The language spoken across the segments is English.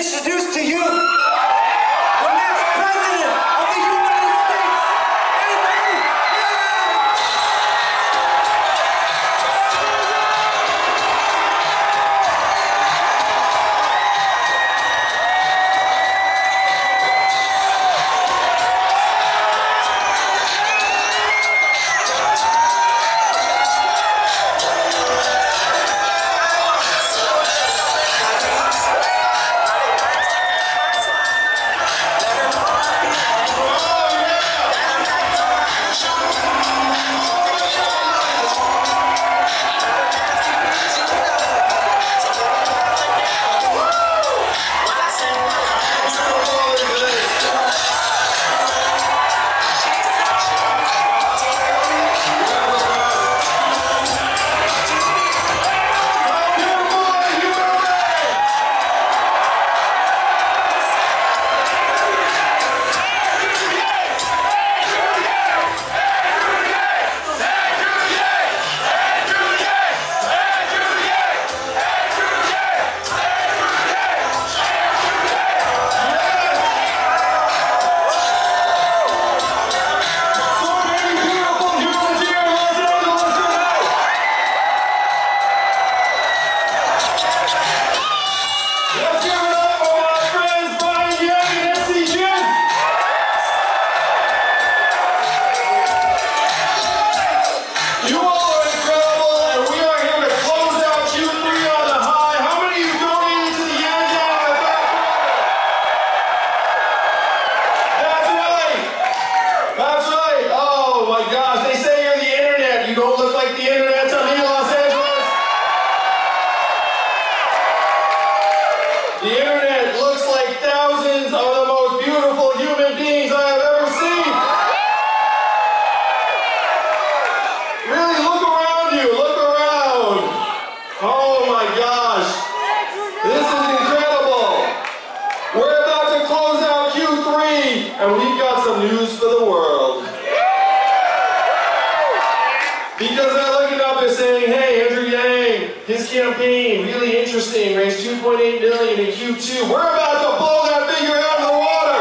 introduce to you the next president of the United States. Amen. The internet looks like thousands of the most beautiful human beings I have ever seen. Really, look around you, look around. Oh my gosh, this is incredible. We're about to close out Q3 and we've got some news for the world. Because they're looking up and saying, hey, Andrew Yang, his campaign, really interesting, raised $2.8 million in Q2. We're about to blow that figure out of the water.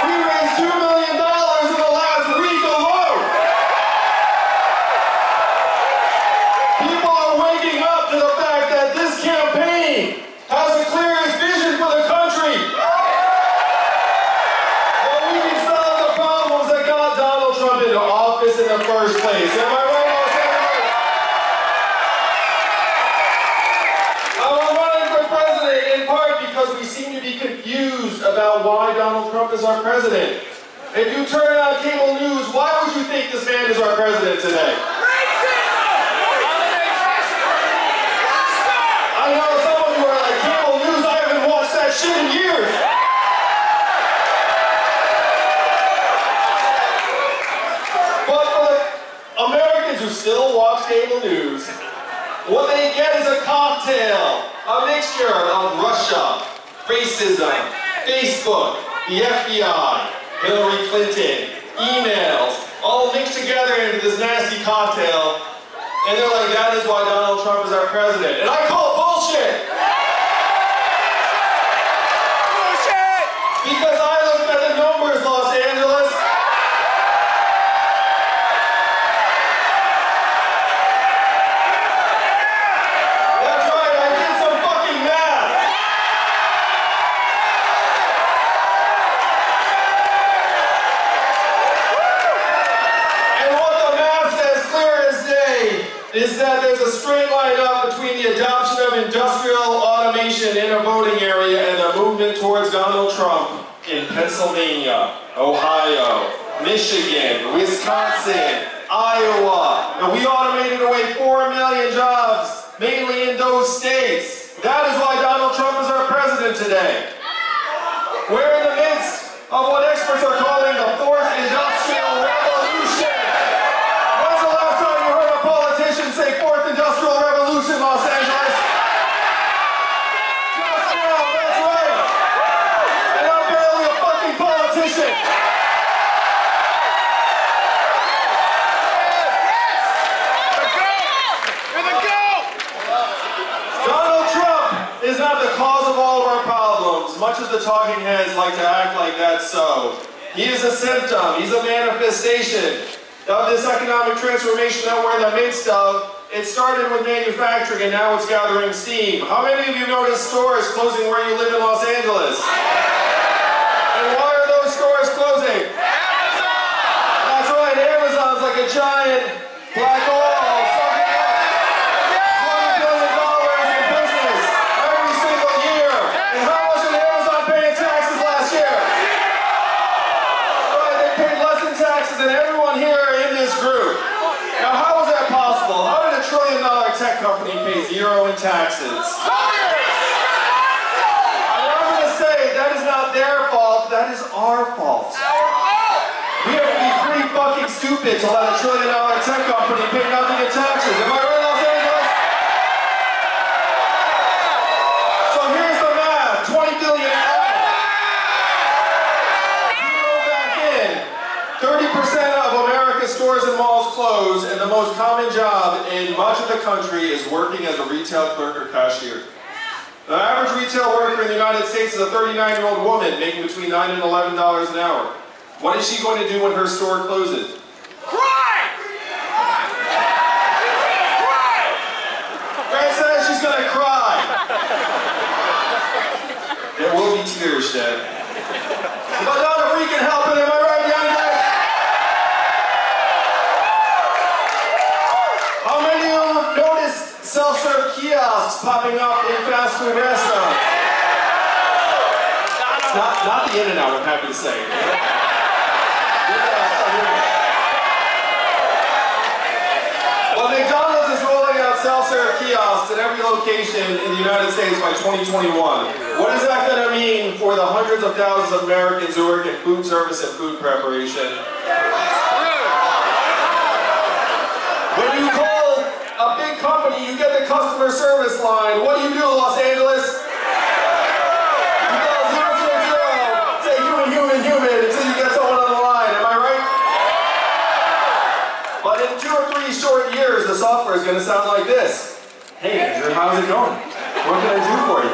We raised $2 million in the last week alone. People are waking up to the fact that this campaign has the clearest vision for the country. That we can solve the problems that got Donald Trump into office in the first place. Am I right, Los Angeles? I'm running for president in part because we seem to be confused about why Donald Trump is our president. If you turn on cable news, why would you think this man is our president today? I know some of you are like, cable news, I haven't watched that shit in years. But for the Americans who still watch cable news, what they get is a cocktail, a mixture of Russia, racism, Facebook, the FBI, Hillary Clinton, emails, all mixed together into this nasty cocktail. And they're like, that is why Donald Trump is our president. And I call it bullshit! Bullshit! Because I looked at the numbers, Los Angeles. That's right, I did some fucking math. And what the math says clear as day is that there's a straight line up between the adoption of industrial automation in a voting area and the movement towards Donald Trump in Pennsylvania, Ohio, Michigan, Wisconsin, Iowa. And we automated away 4 million jobs, mainly in those states. That is why Donald Trump is our president today. We're in the midst of what experts are calling the fourth industrial revolution. When's the last time you heard a politician say fourth industrial revolution, Los Angeles? Just now, that's right. And I'm barely a fucking politician. Donald Trump as much as the talking heads like to act like that's so, he is a symptom, he's a manifestation of this economic transformation that we're in the midst of. It started with manufacturing and now it's gathering steam. How many of you noticed stores closing where you live in Los Angeles? And why are those stores closing? Amazon! That's right, Amazon's like a giant black hole. And everyone here in this group. Now, how is that possible? How did $1 trillion tech company pay zero in taxes? And I'm going to say that is not their fault, that is our fault. We have to be pretty fucking stupid to let $1 trillion tech company pay nothing in taxes. Am I right, Los Angeles? So here's the math, 20 billion out. Zero back in. 30% of America's stores and malls close, and the most common job in much of the country is working as a retail clerk or cashier. The average retail worker in the United States is a 39-year-old woman making between $9 and $11 an hour. What is she going to do when her store closes? Cry! Grant says she's going to cry. There will be tears, Dad. But not if we can help it, am I right, young guys? Self-serve kiosks popping up in fast food restaurants. Not the In-N-Out, I'm happy to say. Well, McDonald's is rolling out self-serve kiosks at every location in the United States by 2021. What is that going to mean for the hundreds of thousands of Americans who work in food service and food preparation? When you call a big company, you get the customer service line. What do, Los Angeles? You call 000, say human, until you get someone on the line. Am I right? But in 2 or 3 short years, the software is going to sound like this. Hey, Andrew, how's it going? What can I do for you?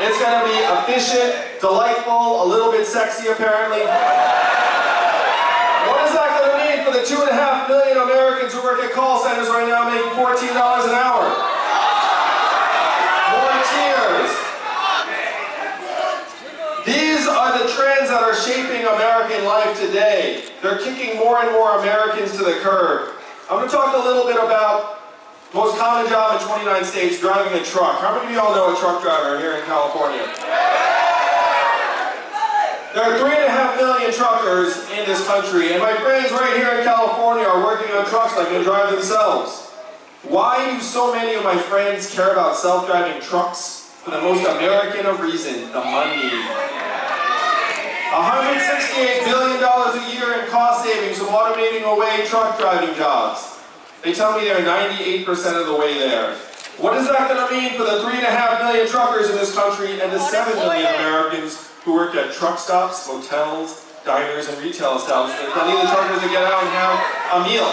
It's going to be efficient, delightful, a little bit sexy, apparently. What is that going to mean for the 2.5 million Americans who work at call centers right now making $14 an hour? More tears. These are the trends that are shaping American life today. They're kicking more and more Americans to the curb. I'm going to talk a little bit about the most common job in 29 states, driving a truck. How many of you all know a truck driver here in California? There are 3.5 million truckers in this country, and my friends right here in California are working on trucks that can drive themselves. Why do so many of my friends care about self-driving trucks? For the most American of reasons, the money. $168 billion a year in cost savings from automating away truck driving jobs. They tell me they're 98% of the way there. What is that going to mean for the 3.5 million truckers in this country and the 7 million Americans who work at truck stops, hotels, diners, and retail establishments that need the truckers to get out and have a meal?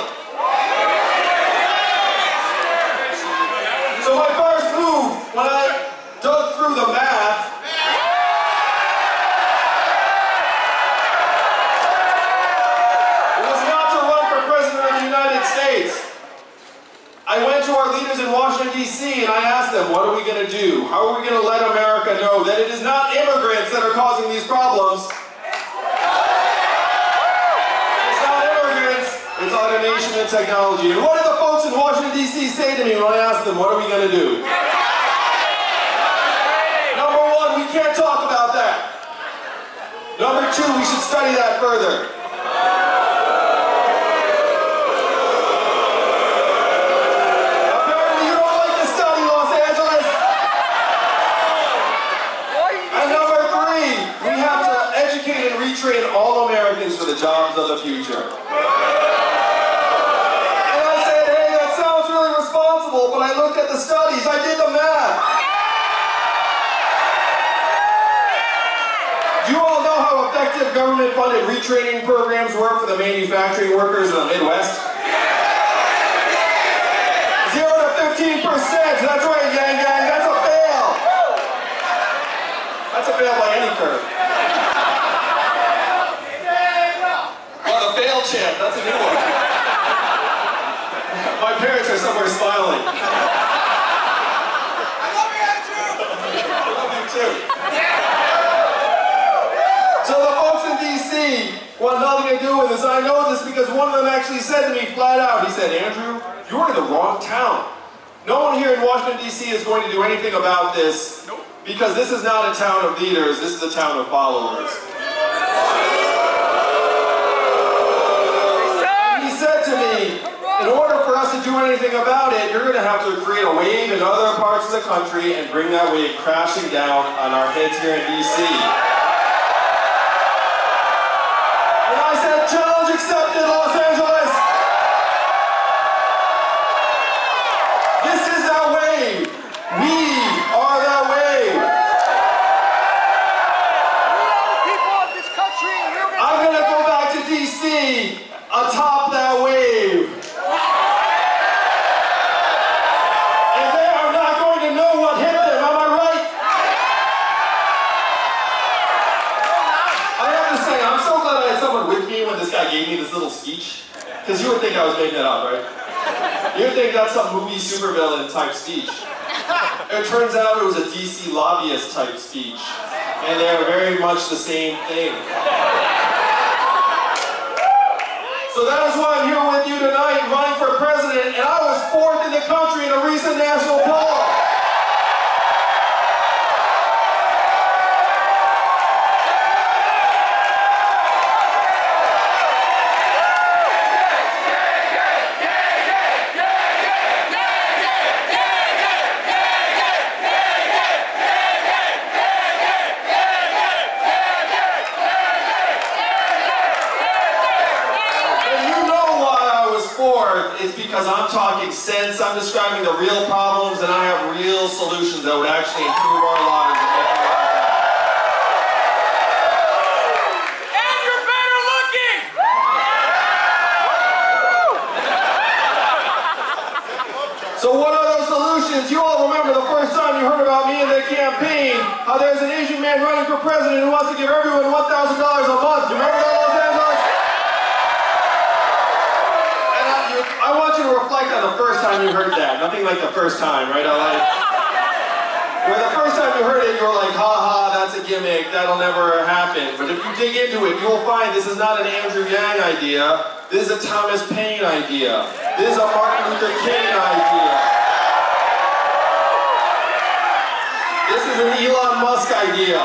So my first move, when I dug through the math, it was not to run for President of the United States. I went to our leaders in Washington, D.C., and I asked them, what are we going to do? How are we going to let America know that it is not immigrants that are causing these problems? It's not immigrants, it's automation and technology. And what did the folks in Washington, D.C. say to me when I asked them, what are we going to do? Number one, we can't talk about that. Number two, we should study that further. Train all Americans for the jobs of the future. And I said, hey, that sounds really responsible, but I looked at the studies, I did the math. Do you all know how effective government-funded retraining programs work for the manufacturing workers in the Midwest? 0 to 15%, that's right, gang, that's a fail. That's a fail by want nothing to do with this. I know this because one of them actually said to me flat out, he said, Andrew, you're in the wrong town. No one here in Washington, D.C. is going to do anything about this because this is not a town of leaders, this is a town of followers. He said to me, in order for us to do anything about it, you're going to have to create a wave in other parts of the country and bring that wave crashing down on our heads here in D.C. And I said, challenge accepted, Los Angeles. This is that wave. We are that wave. People of this country, I'm going to go back to D.C. atop that wave. And they are not going to know what hit them, am I right? I have to say, I'm so glad I had someone with me when this guy gave me this little speech. Because you would think I was making that up, right? You would think that's some movie supervillain type speech. It turns out it was a DC lobbyist type speech. And they are very much the same thing. So that is why I'm here with you tonight, running for president, and I was 4th in the country in a recent national poll. It's because I'm talking sense, I'm describing the real problems, and I have real solutions that would actually improve our lives and make our lives better. and you're better looking! So what are those solutions? You all remember the first time you heard about me in the campaign, how there's an Asian man running for president who wants to give everyone $1,000 a month. You remember that, Los Angeles? I want you to reflect on the first time you heard that. Nothing like the first time, right? Where the first time you heard it, you were like, ha ha, that's a gimmick, that'll never happen. But if you dig into it, you'll find this is not an Andrew Yang idea. This is a Thomas Paine idea. This is a Martin Luther King idea. This is an Elon Musk idea.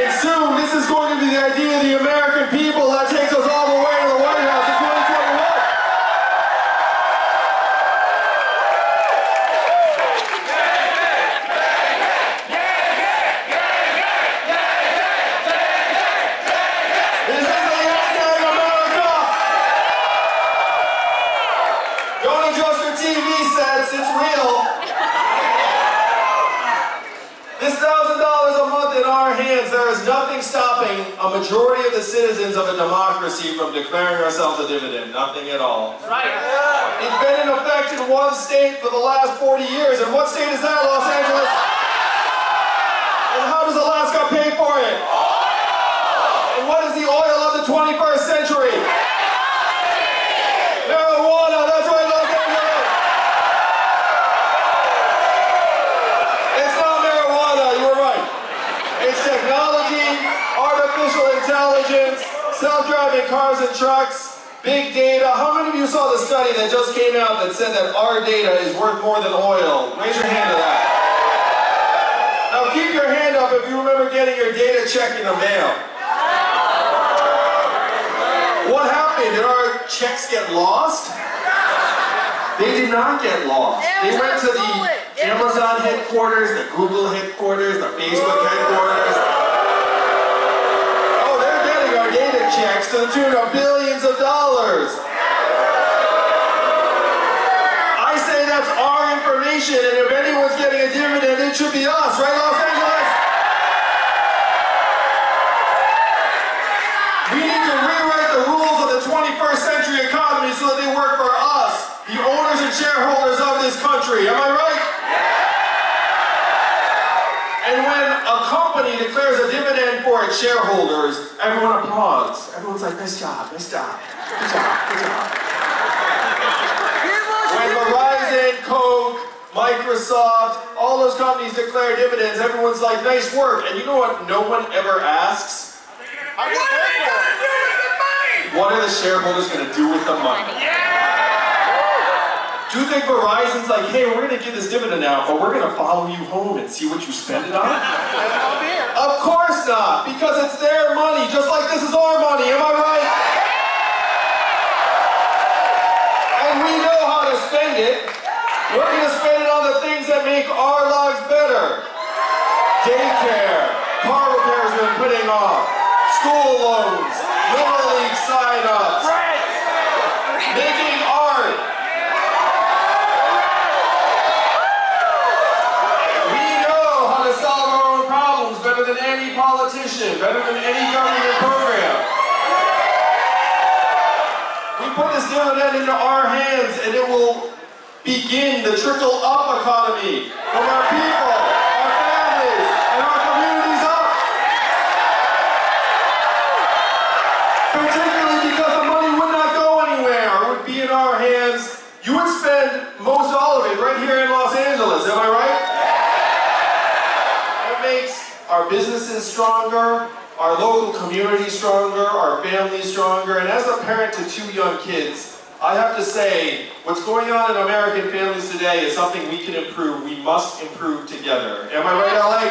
And soon, this is going to be the idea of the American people that takes us all the way to the White House in 2021. This is the hashtag America. Don't adjust your TV sets, it's real. This $1,000 a month in our hands, there is nothing stopping a majority of the citizens of a democracy from declaring ourselves a dividend. Nothing at all. Right. It's been in effect in one state for the last 40 years. And what state is that, Los Angeles? And how does Alaska pay for it? And what is the oil of the 21st century? Marijuana, that's right, Los Angeles. It's not marijuana, you were right. It's technology, artificial intelligence, self-driving cars and trucks, big data. How many of you saw the study that just came out that said that our data is worth more than oil? Raise your hand to that. Now keep your hand up if you remember getting your data check in the mail. What happened? Did our checks get lost? They did not get lost. They went to the Amazon headquarters, the Google headquarters, the Facebook headquarters. Oh, they're getting our data checks to the tune of billions of dollars. I say that's our information, and if anyone's getting a dividend, it should be us, right, Los Angeles? We need to rewrite the rules of the 21st century economy so that they work for us, the owners and shareholders of this country. Am I right? And when a company declares a dividend for its shareholders, everyone applauds. Everyone's like, nice job, nice job, good job, good job. When Verizon, Coke, Microsoft, all those companies declare dividends. Everyone's like, nice work. And you know what no one ever asks? What are they gonna do with the money? What are the shareholders going to do with the money? Do you think Verizon's like, hey, we're going to give this dividend out, but we're going to follow you home and see what you spend it on? Of course not, because it's their money, just like this is our money, am I right? And we know how to spend it. We're going to spend it on the things that make our lives better. Daycare, car repairs we've been putting off, school loans, Little League sign-ups, making art. We know how to solve our own problems better than any politician, better than any government program. We put this dividend into our hands and it will begin the trickle-up economy from our people, our families, and our communities up. Particularly because the money would not go anywhere, it would be in our hands. You would spend most all of it right here in Los Angeles, am I right? That makes our businesses stronger, our local community stronger, our families stronger, and as a parent to 2 young kids, I have to say, what's going on in American families today is something we can improve. We must improve together. Am I right, LA?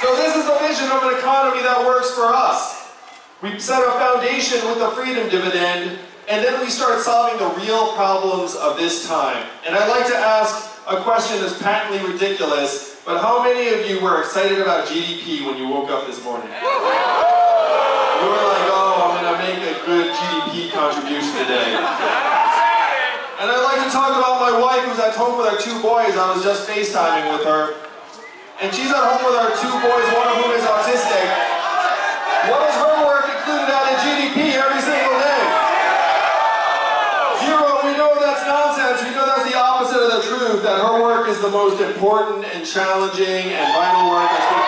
So this is a vision of an economy that works for us. We set a foundation with the freedom dividend, and then we start solving the real problems of this time. And I'd like to ask a question that's patently ridiculous, but how many of you were excited about GDP when you woke up this morning? You were like, oh, I'm going to make a good GDP contribution today. And I'd like to talk about my wife who's at home with our 2 boys. I was just FaceTiming with her. And she's at home with our 2 boys, one of whom is autistic. What is her work included out in GDP every single day? 0. We know that's nonsense. We know that's the opposite of the truth, that her work is the most important and challenging and vital work that's going on.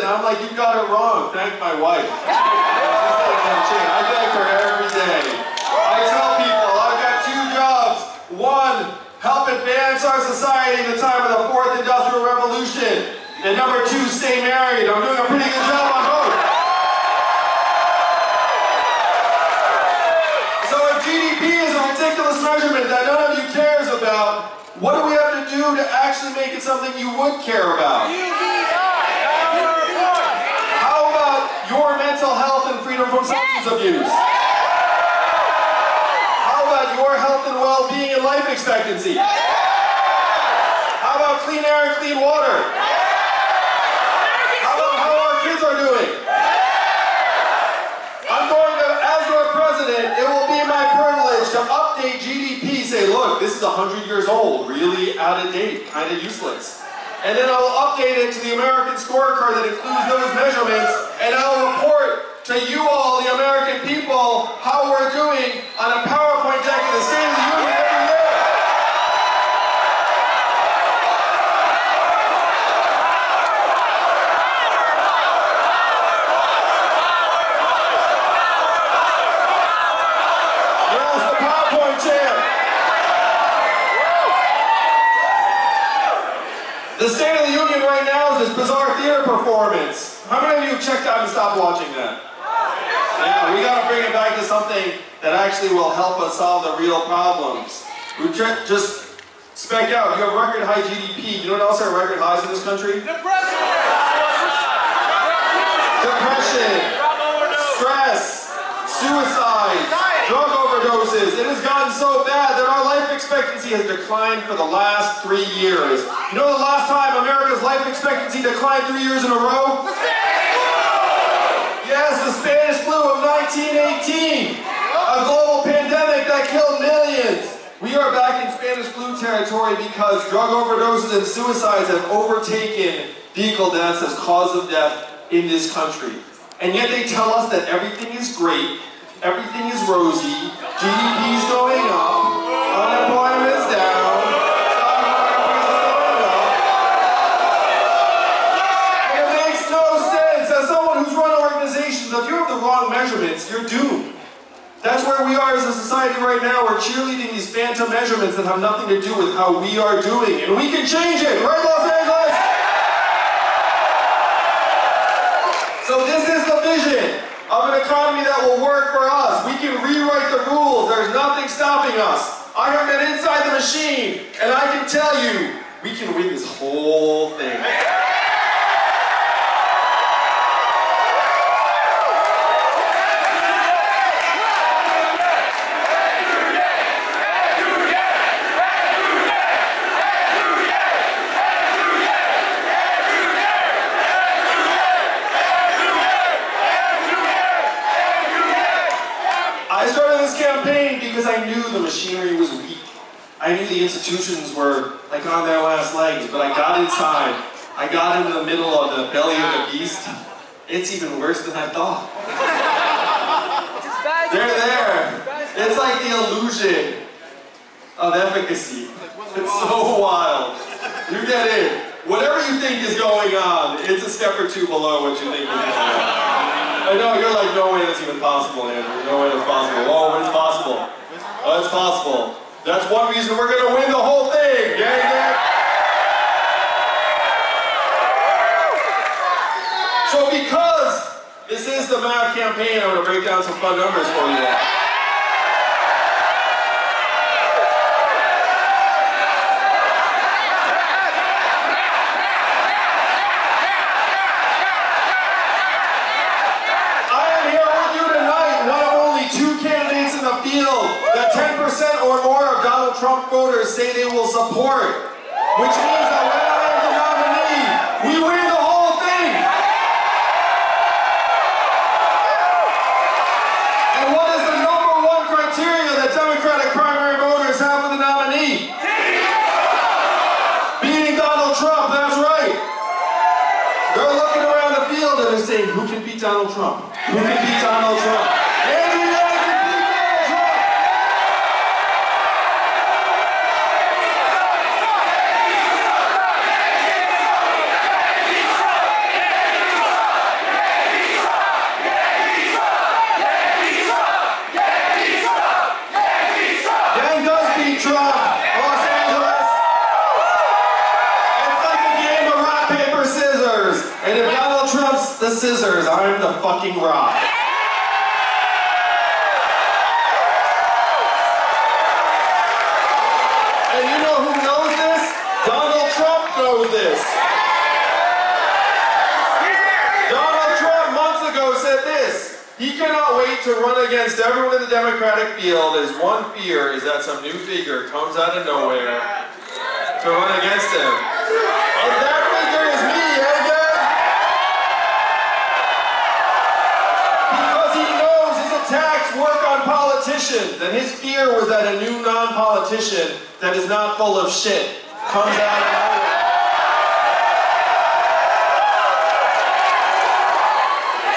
I'm like, you got it wrong. Thank my wife. I thank her every day. I tell people I've got 2 jobs. 1, help advance our society in the time of the 4th Industrial Revolution. And number 2, stay married. I'm doing a pretty good job on both. So if GDP is a ridiculous measurement that none of you cares about, what do we have to do to actually make it something you would care about? Your mental health and freedom from substance abuse? How about your health and well-being and life expectancy? How about clean air and clean water? How about how our kids are doing? I'm going to, as your president, it will be my privilege to update GDP, say, look, this is 100 years old, really out of date, kind of useless. And then I'll update it to the American scorecard that includes those measurements, and I'll report to you all, the American people, how we're doing on a PowerPoint deck in the State of the Union every year. Yes, the PowerPoint chair. The State of the Union right now is this bizarre theater performance. How many of you have checked out and stopped watching that? Yeah, we got to bring it back to something that actually will help us solve the real problems. We just spec out. You have record high GDP. You know what else are record highs in this country? Depression, stress, suicide, drug overdoses. It has gotten so bad that our life expectancy has declined for the last 3 years. You know the last time America's life expectancy declined 3 years in a row? Yes, the Spanish flu of 1918. A global pandemic that killed millions. We are back in Spanish flu territory because drug overdoses and suicides have overtaken vehicle deaths as cause of death in this country. And yet they tell us that everything is great everything is rosy, GDP's going up, unemployment's down, stock market prices going up. And it makes no sense. As someone who's run organizations, if you have the wrong measurements, you're doomed. That's where we are as a society right now. We're cheerleading these phantom measurements that have nothing to do with how we are doing. And we can change it, right, Los Angeles? So this is the vision of an economy that will work for us. We can rewrite the rules. There's nothing stopping us. I have been inside the machine, and I can tell you, we can win this whole thing. Because I knew the machinery was weak. I knew the institutions were like on their last legs, but I got inside. I got into the middle of the belly of the beast. It's even worse than I thought. They're there. It's like the illusion of efficacy. It's so wild. You get in. Whatever you think is going on, it's a step or two below what you think is going on. I know, you're like, no way that's even possible, Andrew. No way that's possible. Oh, it's possible. Oh, it's possible. That's one reason we're going to win the whole thing. Gang, gang. So because this is the math campaign, I'm going to break down some fun numbers for you all. Or more of Donald Trump voters say they will support, which means that when I am the nominee, we win the whole thing. And what is the #1 criteria that Democratic primary voters have for the nominee? Beating Donald Trump, that's right. They're looking around the field and they're saying, who can beat Donald Trump? Who can beat Donald Trump? The scissors, I'm the fucking rock. And you know who knows this? Donald Trump knows this. Donald Trump months ago said this. He cannot wait to run against everyone in the Democratic field. His one fear is that some new figure comes out of nowhere to run against him. And that figure is me, attacks work on politicians, and his fear was that a new non-politician that is not full of shit comes out of nowhere.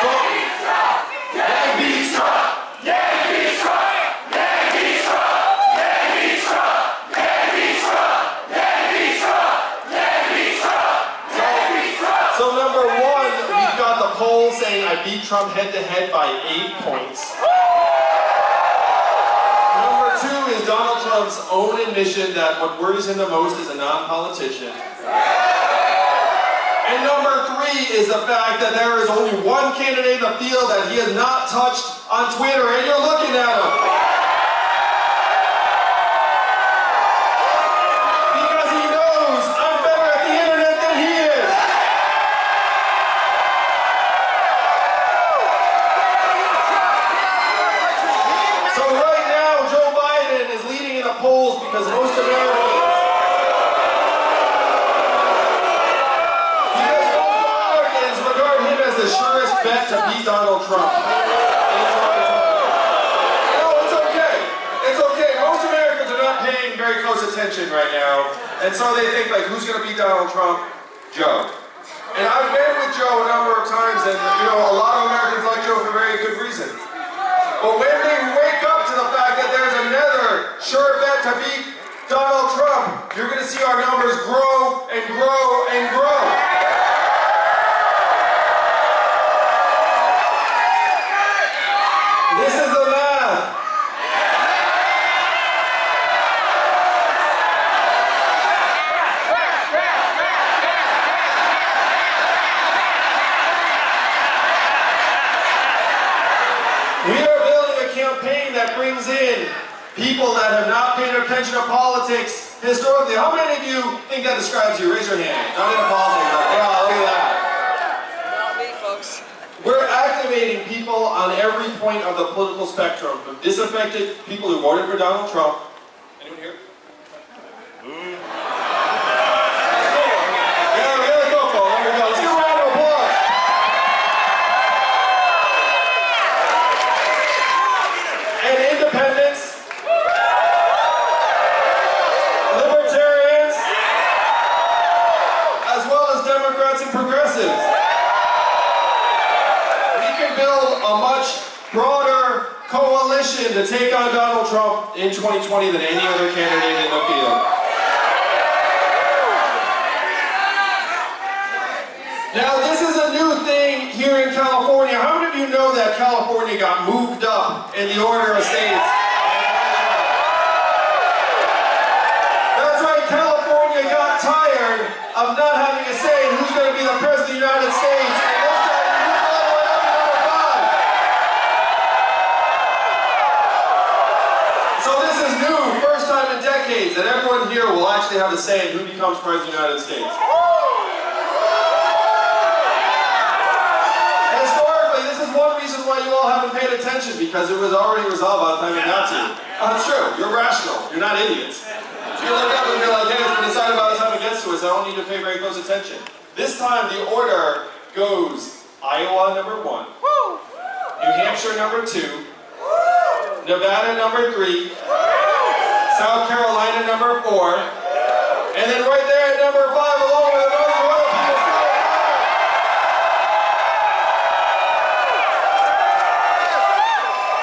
So, Yang beats Trump! Yang beats Trump! Yang beats Trump! Yang beats Trump! Yang beats Trump! Yang beats Trump! Yang beats Trump! So number one, we've got the poll saying I beat Trump head-to-head by 8 points. Number two is Donald Trump's own admission that what worries him the most is a non-politician. And number three is the fact that there is only one candidate in the field that he has not touched on Twitter, and you're looking at him. Because he knows I'm better at the internet than he is. So right now, Joe Biden is leading in the polls because most Americans regard him as the surest bet to beat Donald Trump. No, it's okay. It's okay. Most Americans are not paying very close attention right now, and so they think, like, who's going to beat Donald Trump? Joe. And I've been with Joe a number of times, and, you know, a lot of Americans like Joe for very good reason. But when they wake up to the fact that there's another sure bet to beat Donald Trump, you're going to see our numbers grow and grow and grow. This is the math. We are building a campaign that brings in people that have not paid attention to politics historically. How many of you think that describes you? Raise your hand. Not into politics. Yeah, look at that. Not me, folks. We're activating people on every point of the political spectrum, from disaffected people who voted for Donald Trump. Anyone here? Yeah, really go, Paul. There we go. Let's give a round of applause. And independents, libertarians, as well as Democrats and progressives. We can build a much broader coalition to take on Donald Trump in 2020 than any other candidate in the field. Now, this is a new thing here in California. How many of you know that California got moved up in the order of states? That's right, California got tired of not having a say in who's going to be the president of the United States. And this time we moved all the way up to number 5. So this is new, first time in decades, that everyone here will actually have a say in who becomes president of the United States. One reason why you all haven't paid attention, because it was already resolved by the time you got to. It's true, you're rational, you're not idiots. You look up and you're like, hey, it's been decided by the time it gets to us, I don't need to pay very close attention. This time the order goes Iowa number 1, New Hampshire number 2, Nevada number 3, South Carolina number 4, and then right there at number 5 along with another royal people.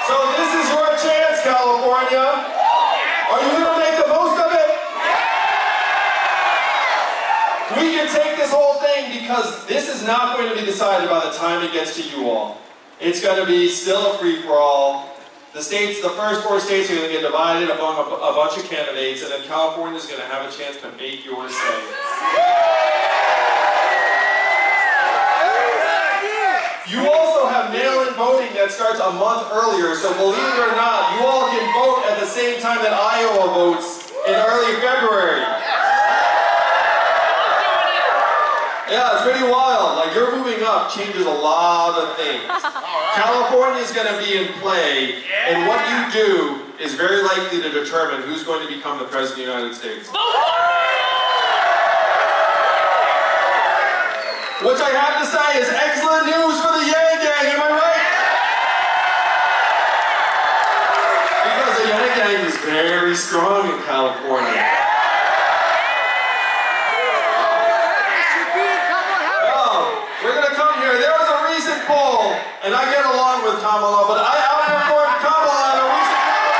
So this is your chance, California. Are you going to make the most of it? We can take this whole thing, because this is not going to be decided by the time it gets to you all. It's going to be still a free-for-all. The states, the first 4 states are going to get divided among a bunch of candidates, and then California is going to have a chance to make your say. You also have mail-in voting that starts a month earlier, so believe it or not, you all can vote at the same time that Iowa votes in early February. Yeah, it's pretty wild. Like, your moving up changes a lot of things. California is going to be in play, and what you do is very likely to determine who's going to become the President of the United States. Which I have to say is excellent news for the Yang Gang, am I right? Because the Yang Gang is very strong in California. Oh, we're going to come here. There was a recent poll, and I get along with Kamala, but I outperformed Kamala in a recent poll.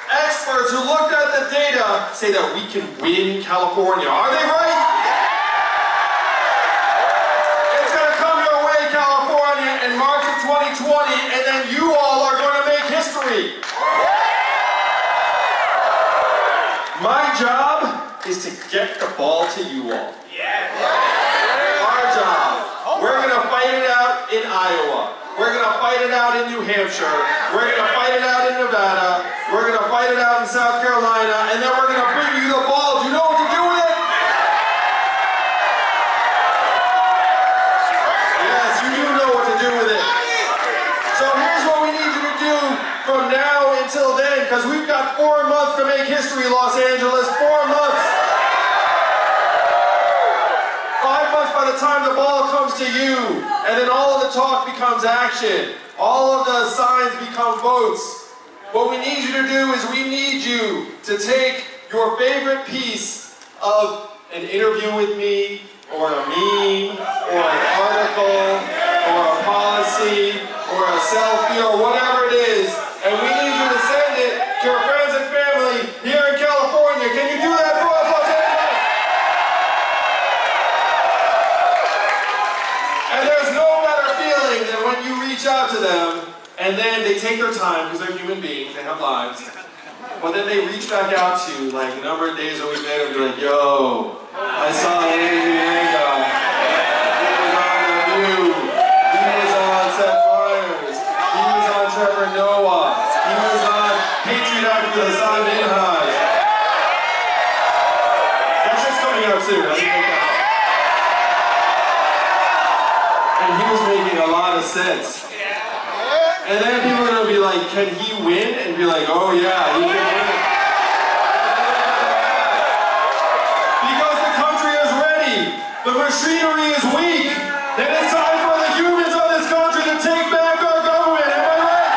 Experts who looked at the data say that we can win California. Are they right? It's going to come your way, California, in March of 2020, and then you all are going to make history. My job is to get the ball to you all. Our job. We're going to fight it out in Iowa. We're going to fight it out in New Hampshire. We're going to fight it out in Nevada. We're going to fight it out in South Carolina. And then we're going to bring you the ball. Do you know what to do with it? Yes, you do know what to do with it. So here's what we need you to do from now until then, because we've got 4 months to make history, Los Angeles. 4 months. 5 months by the time the ball comes to you. And then all of the talk becomes action. All of the signs become votes. What we need you to do is we need you to take your favorite piece of an interview with me, or a meme, or an article, or a policy, or a selfie, or whatever it is, and we need you to send it to our friends and family here in California. Can you do that for us, Los Angeles? And there's no better feeling than when you reach out to them, and then they take their time, because they're human beings, they have lives, but then they reach back out to you, like a number of days a week later, and be like, yo, I saw Andrew Yang. He was on The View. He was on Seth Meyers. He was on Trevor Noah. He was on Patriot Act with Hassan Minhaj. That shit's coming out soon. And he was making a lot of sense. And then people are going to be like, can he win? And be like, oh yeah, he can win. Because the country is ready. The machinery is weak. And it's time for the humans of this country to take back our government. Am I right?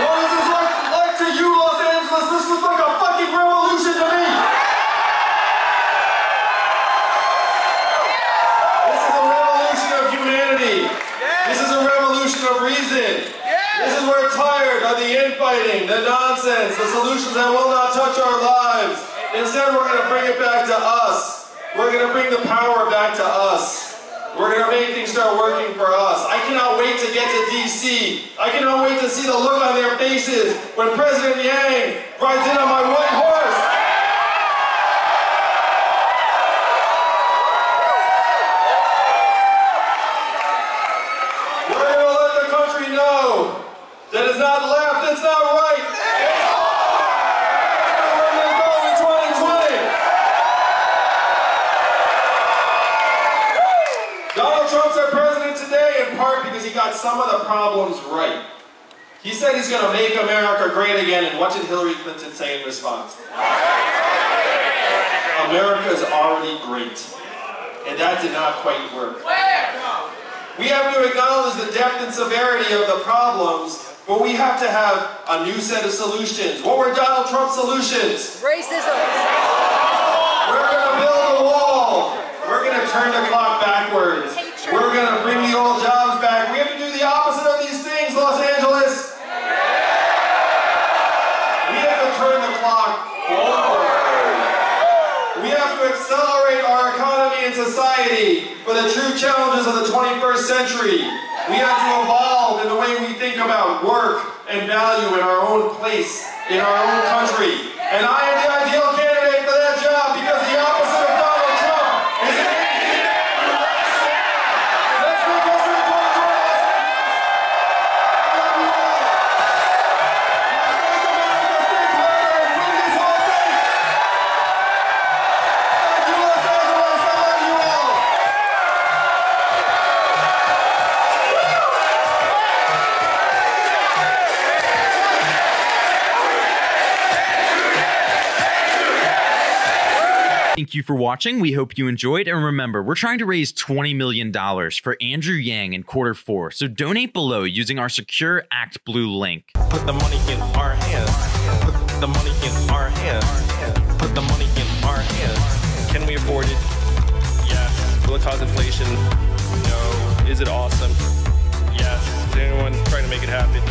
What is this like to you, Los Angeles? This looks like a fucking revolution to me. This is a revolution of reason. This is we're tired of the infighting, the nonsense, the solutions that will not touch our lives. Instead, we're going to bring it back to us. We're going to bring the power back to us. We're going to make things start working for us. I cannot wait to get to DC. I cannot wait to see the look on their faces when President Yang rides in on my white horse. That is not left, it's not right. It's where we're going to go in 2020. Donald Trump's our president today in part because he got some of the problems right. He said he's going to make America great again, and what did Hillary Clinton say in response? America's already great. And that did not quite work. We have to acknowledge the depth and severity of the problems, but we have to have a new set of solutions. What were Donald Trump's solutions? Racism. We're going to build a wall. We're going to turn the clock backwards. We're going to bring the old jobs back. We have to do the opposite of these things, Los Angeles. We have to turn the clock forward. We have to accelerate our economy and society for the true challenges of the 21st century. We have to evolve in the way we think about work and value in our own place, in our own country. And I am the ideal candidate for that job because the opposite of Donald Trump is an Let's make history 2020. I love you all. Let's make America stay together and win this whole thing. Thank you, Los Angeles. I love you all. Thank you for watching. We hope you enjoyed. And remember, we're trying to raise $20 million for Andrew Yang in Q4. So donate below using our Secure Act Blue link. Put the money in our hands. Put the money in our hands. Put the money in our hands. Can we afford it? Yes. Will it cause inflation? No. Is it awesome? Yes. Is anyone trying to make it happen?